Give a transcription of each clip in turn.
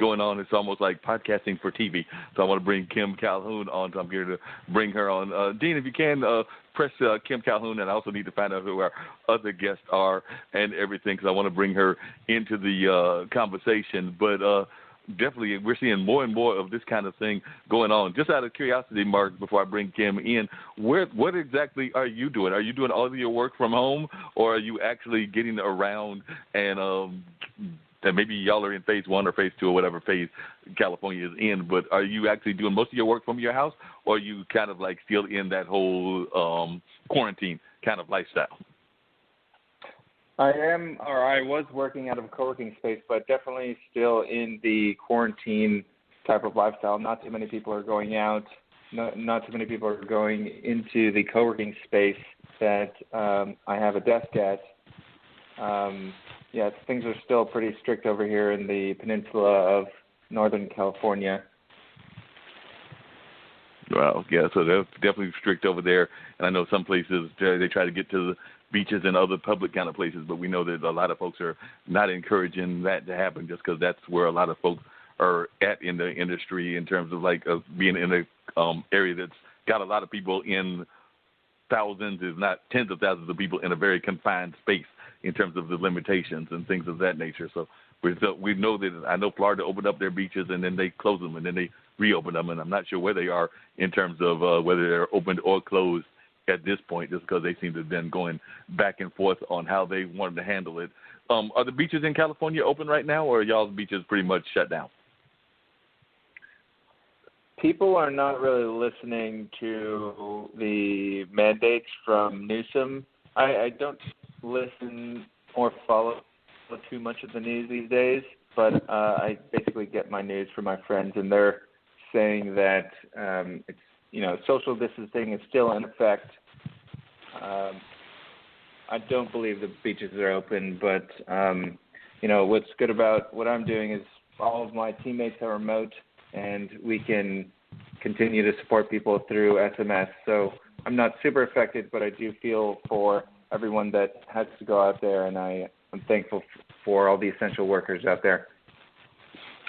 going on. It's almost like podcasting for TV. So I want to bring Kim Calhoun on. So I'm here to bring her on. Dean, if you can, press Kim Calhoun, and I also need to find out who our other guests are and everything, because I want to bring her into the conversation. But definitely, we're seeing more and more of this kind of thing going on. Just out of curiosity, Mark, before I bring Kim in, what exactly are you doing? Are you doing all of your work from home, or are you actually getting around and maybe y'all are in phase 1 or phase 2 or whatever phase California is in, but are you actually doing most of your work from your house, or are you kind of like still in that whole quarantine kind of lifestyle? I was working out of a co-working space, but definitely still in the quarantine type of lifestyle. Not too many people are going out. Not too many people are going into the co-working space that I have a desk at. Things are still pretty strict over here in the peninsula of Northern California. Well, yeah, so they're definitely strict over there. And I know some places, they try to get to the beaches and other public kind of places, but we know that a lot of folks are not encouraging that to happen just because that's where a lot of folks are at in the industry in terms of like being in a area that's got a lot of people in thousands, if not tens of thousands of people in a very confined space in terms of the limitations and things of that nature. So we know that, I know Florida opened up their beaches and then they closed them and then they reopened them, and I'm not sure where they are in terms of whether they're opened or closed at this point, just because they seem to have been going back and forth on how they wanted to handle it. Are the beaches in California open right now, or are y'all's beaches pretty much shut down? People are not really listening to the mandates from Newsom. I don't listen or follow too much of the news these days, but I basically get my news from my friends, and they're saying that social distancing is still in effect. I don't believe the beaches are open, but what's good about what I'm doing is all of my teammates are remote, and we can continue to support people through SMS. So I'm not super affected, but I do feel for everyone that has to go out there, and I'm thankful for all the essential workers out there.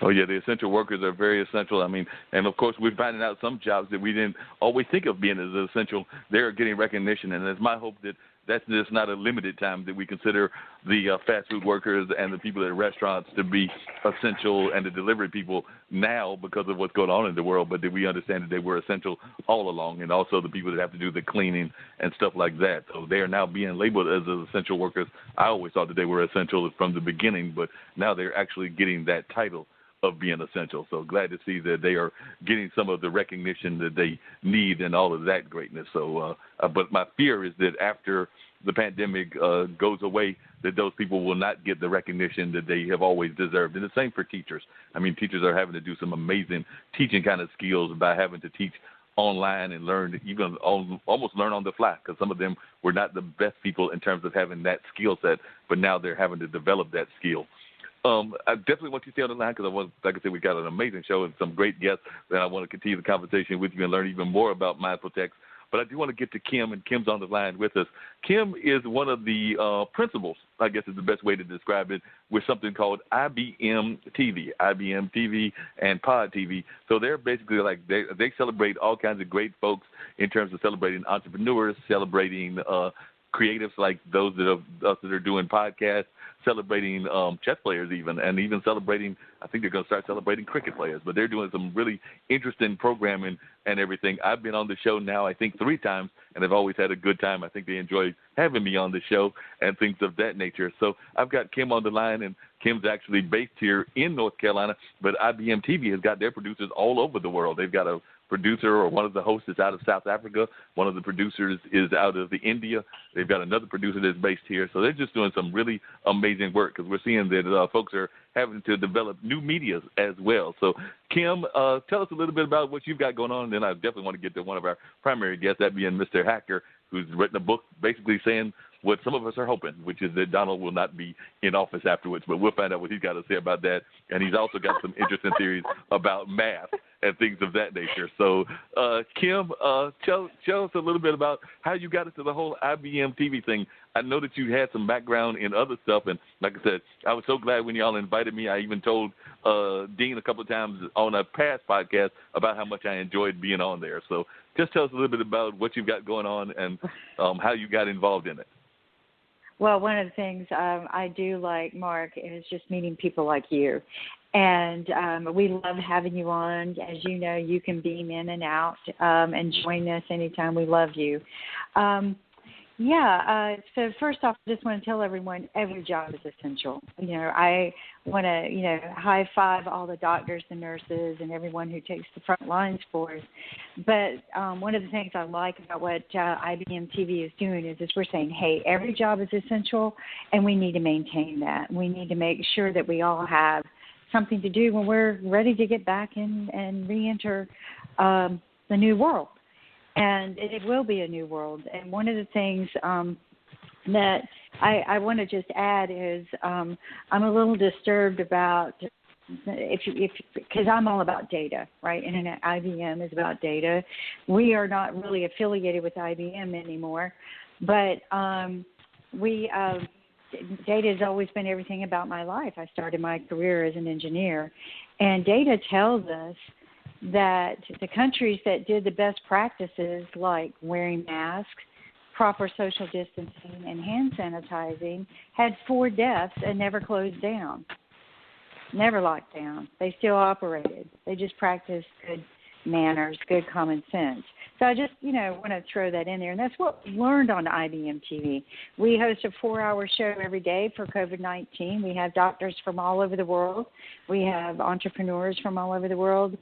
Oh, yeah, the essential workers are very essential. I mean, and, of course, we're finding out some jobs that we didn't always think of being as essential. They're getting recognition, and it's my hope that that's just not a limited time that we consider the fast food workers and the people at restaurants to be essential and the delivery people now because of what's going on in the world, but that we understand that they were essential all along, and also the people that have to do the cleaning and stuff like that. So they are now being labeled as essential workers. I always thought that they were essential from the beginning, but now they're actually getting that title of being essential. So glad to see that they are getting some of the recognition that they need and all of that greatness. So, but my fear is that after the pandemic goes away, that those people will not get the recognition that they have always deserved. And the same for teachers. I mean, teachers are having to do some amazing teaching kind of skills by having to teach online and learn, even almost learn on the fly, because some of them were not the best people in terms of having that skill set, but now they're having to develop that skill. I definitely want you to stay on the line because like I said, we got an amazing show and some great guests, and I want to continue the conversation with you and learn even more about mindful text. But I do want to get to Kim, and Kim's on the line with us. Kim is one of the principals, I guess is the best way to describe it, with something called IBM TV and Pod TV. So they're basically like they celebrate all kinds of great folks in terms of celebrating entrepreneurs, celebrating creatives like those that are doing podcasts, celebrating chess players and even celebrating, I think they're going to start celebrating cricket players, but they're doing some really interesting programming and everything. I've been on the show now, I think 3 times, and I've always had a good time. I think they enjoy having me on the show and things of that nature. So I've got Kim on the line, and Kim's actually based here in North Carolina, but IBM TV has got their producers all over the world. They've got a producer, or one of the hosts is out of South Africa. One of the producers is out of India. They've got another producer that's based here. So they're just doing some really amazing work, because we're seeing that folks are having to develop new medias as well. So, Kim, tell us a little bit about what you've got going on, and then I definitely want to get to one of our primary guests, that being Mr. Hacker, who's written a book basically saying what some of us are hoping, which is that Donald will not be in office afterwards. But we'll find out what he's got to say about that. And he's also got some interesting theories about math and things of that nature. So, Kim, tell us a little bit about how you got into the whole IBM TV thing. I know that you had some background in other stuff, and like I said, I was so glad when y'all invited me. I even told Dean a couple of times on a past podcast about how much I enjoyed being on there. So just tell us a little bit about what you've got going on and how you got involved in it. Well, one of the things I do like, Mark, is just meeting people like you. And we love having you on. As you know, you can beam in and out and join us anytime. We love you. So first off, I just want to tell everyone every job is essential. I want to, high five all the doctors and nurses and everyone who takes the front lines for us. But one of the things I like about what IBM TV is doing is we're saying, hey, every job is essential, and we need to maintain that. We need to make sure that we all have something to do when we're ready to get back in and re-enter the new world. And it will be a new world. And one of the things that I want to just add is I'm a little disturbed about because I'm all about data, right? And IBM is about data. We are not really affiliated with IBM anymore, but data has always been everything about my life. I started my career as an engineer, and data tells us that the countries that did the best practices like wearing masks, proper social distancing, and hand sanitizing had 4 deaths and never closed down, never locked down. They still operated. They just practiced good manners, good common sense. So I just, want to throw that in there. And that's what we learned on IBM TV. We host a 4-hour show every day for COVID-19. We have doctors from all over the world. We have entrepreneurs from all over the world,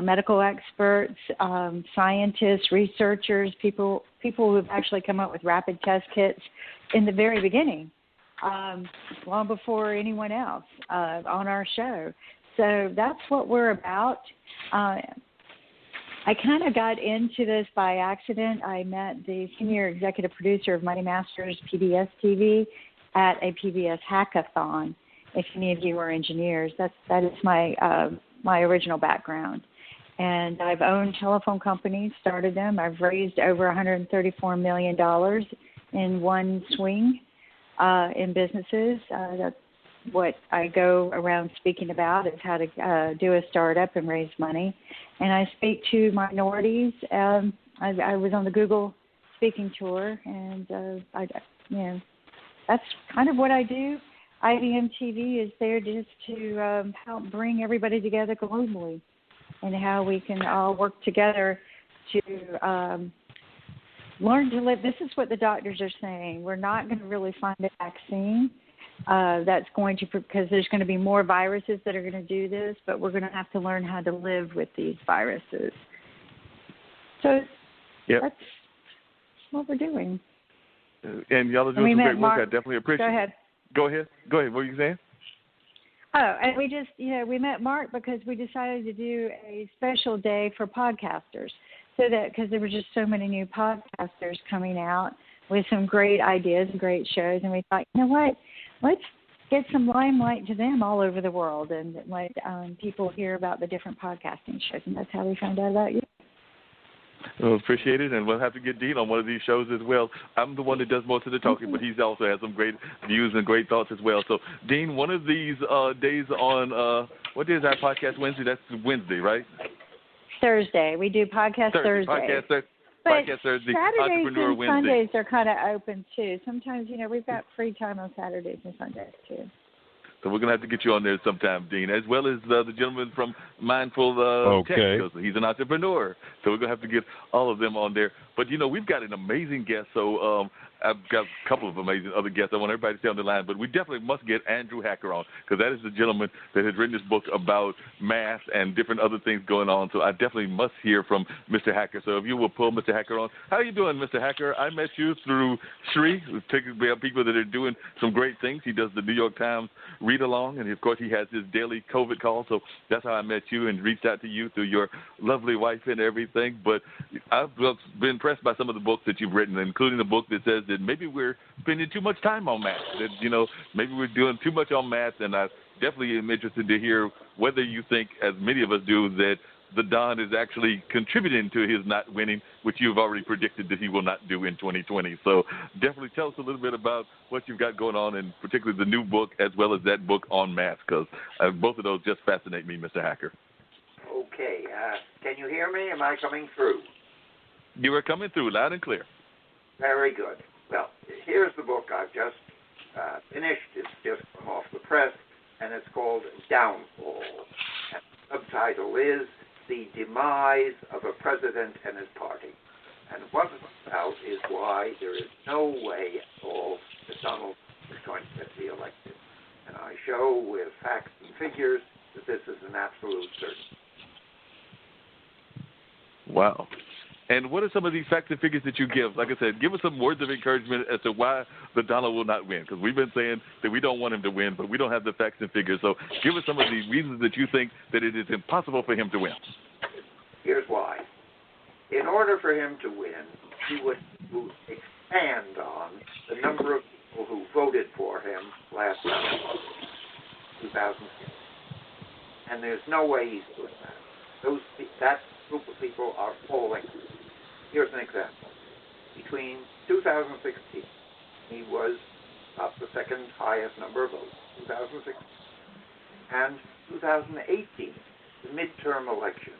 medical experts, scientists, researchers, people who have actually come up with rapid test kits in the very beginning, long before anyone else on our show. So that's what we're about. I kind of got into this by accident. I met the senior executive producer of Money Masters PBS TV at a PBS hackathon. If any of you are engineers, that is my original background. And I've owned telephone companies, started them. I've raised over $134 million in one swing in businesses. That's what I go around speaking about, is how to do a startup and raise money. And I speak to minorities. I was on the Google speaking tour, and that's kind of what I do. IBM TV is there just to help bring everybody together globally, and how we can all work together to learn to live. This is what the doctors are saying. We're not going to really find a vaccine that's going to, because there's going to be more viruses that are going to do this, but we're going to have to learn how to live with these viruses. So That's what we're doing. And y'all are doing some great work. I definitely appreciate it. Go ahead. What were you saying? Oh, and we just, we met Mark because we decided to do a special day for podcasters. So that, because there were just so many new podcasters coming out with some great ideas and great shows, and we thought, what? Let's get some limelight to them all over the world and let people hear about the different podcasting shows. And that's how we found out about you. Well, appreciate it, and we'll have to get Dean on one of these shows as well. I'm the one that does most of the talking, but he's also has some great views and great thoughts as well. So, Dean, one of these days on, what day is our podcast Wednesday? That's Wednesday, right? Thursday. We do podcast Thursday. Podcast Thursday, Saturdays Entrepreneur and Wednesday. Sundays are kind of open, too. Sometimes, we've got free time on Saturdays and Sundays, too. So we're going to have to get you on there sometime, Dean, as well as the gentleman from Mindful Tech. Because he's an entrepreneur. So we're going to have to get all of them on there. But, we've got an amazing guest. So I've got a couple of amazing other guests. I want everybody to stay on the line. But we definitely must get Andrew Hacker on, because that is the gentleman that has written this book about math and different other things going on. So I definitely must hear from Mr. Hacker. So if you will pull Mr. Hacker on. How are you doing, Mr. Hacker? I met you through Sri, taking people that are doing some great things. He does the New York Times read-along, and, of course, he has his daily COVID call. So that's how I met you and reached out to you through your lovely wife and everything. But I've been impressed by some of the books that you've written, including the book that says that maybe we're spending too much time on math, that, maybe we're doing too much on math, and I definitely am interested to hear whether you think, as many of us do, that the Don is actually contributing to his not winning, which you've already predicted that he will not do in 2020. So definitely tell us a little bit about what you've got going on, and particularly the new book as well as that book on math, because both of those just fascinate me, Mr. Hacker. Okay. Can you hear me? Am I coming through? You are coming through loud and clear. Very good. Well, here's the book I've just finished. It's just come off the press, and it's called Downfall. And the subtitle is The Demise of a President and His Party. And what it's about is why there is no way at all that Donald is going to get reelected. And I show with facts and figures that this is an absolute certainty. Wow. And what are some of these facts and figures that you give? Like I said, give us some words of encouragement as to why the Donald will not win, because we've been saying that we don't want him to win, but we don't have the facts and figures. So give us some of the reasons that you think that it is impossible for him to win. Here's why. In order for him to win, he would expand on the number of people who voted for him last time, 2006. And there's no way he's doing that. That group of people are falling. Here's an example. Between 2016, he was up the second highest number of votes, 2016, and 2018, the midterm elections.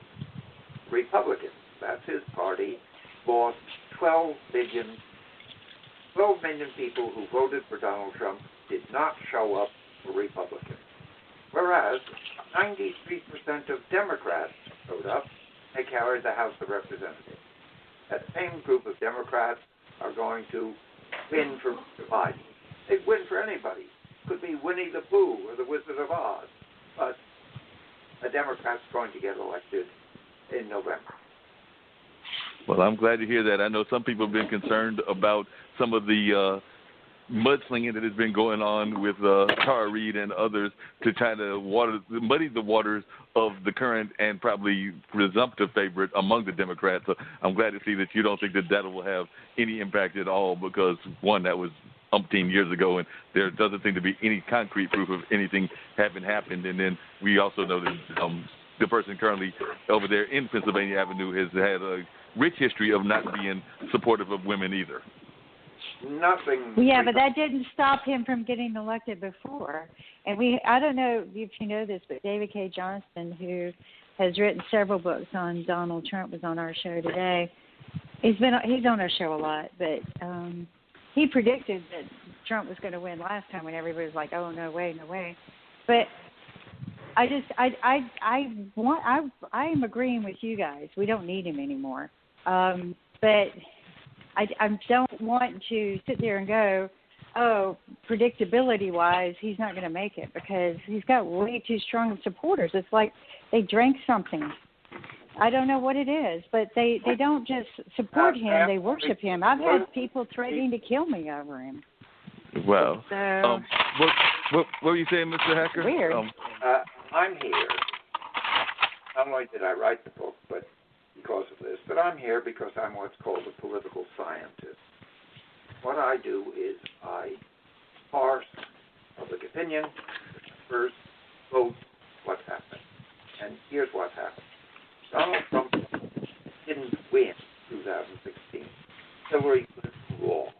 Republicans, that's his party, lost 12 million people who voted for Donald Trump did not show up for Republicans. Whereas 93% of Democrats showed up. They carried the House of Representatives. That same group of Democrats are going to win for Biden. They'd win for anybody. Could be Winnie the Pooh or the Wizard of Oz. But a Democrat's going to get elected in November. Well, I'm glad to hear that. I know some people have been concerned about some of the mudslinging that has been going on with Tara Reid and others to try to muddy the waters of the current and probably presumptive favorite among the Democrats. So I'm glad to see that you don't think that will have any impact at all, because, one, that was umpteen years ago, and there doesn't seem to be any concrete proof of anything having happened. And then we also know that the person currently over there in Pennsylvania Avenue has had a rich history of not being supportive of women either. Nothing. Yeah, but that didn't stop him from getting elected before. And I don't know if you know this, but David K. Johnston, who has written several books on Donald Trump, was on our show today. He's on our show a lot, but he predicted that Trump was going to win last time when everybody was like, "Oh, no way, no way." But I am agreeing with you guys. We don't need him anymore. But I don't want to sit there and go, oh, predictability-wise, he's not going to make it, because he's got way too strong of supporters. It's like they drank something. I don't know what it is, but they don't just support him, they worship him. I've had people threatening to kill me over him. Wow. So, what were you saying, Mr. Hacker? Weird. I'm here. Not only did I write the book, but because of this, but I'm here because I'm what's called a political scientist. What I do is I parse public opinion, first vote what's happened. And here's what happened. Donald Trump didn't win 2016. Hillary Clinton lost.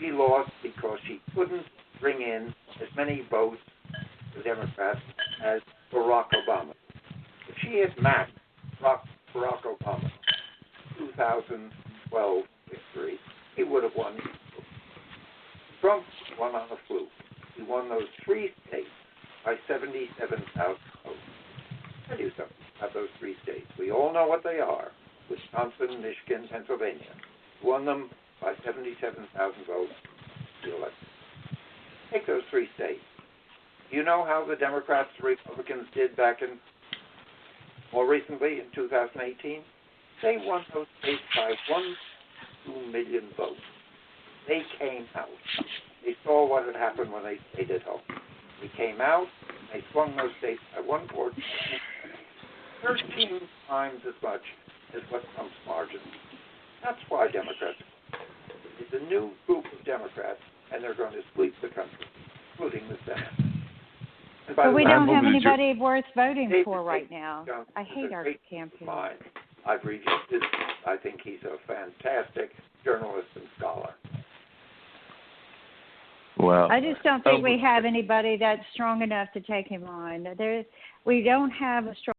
She lost because she couldn't bring in as many votes for Democrats as Barack Obama. If she had matched Barack Obama's 2012 victory, he would have won. Trump won on a fluke. He won those 3 states by 77,000 votes. I'll tell you something about those 3 states. We all know what they are: Wisconsin, Michigan, Pennsylvania. He won them by 77,000 votes. He elected. Take those 3 states. Do you know how the Democrats and Republicans did back in more recently in 2018? They won those states by 1.2 million votes. They came out. They saw what had happened when they stayed at home. They came out, they swung those states by 1/4, 13 times as much as what Trump's margin. That's why Democrats. It's a new group of Democrats, and they're going to sweep the country, including the Senate. But we don't have hoping that anybody worth voting David for right now. Johnson I is hate a our great campaign. mind. I've read his business. I think he's a fantastic journalist and scholar. Wow. I just don't think we have anybody that's strong enough to take him on. We don't have a strong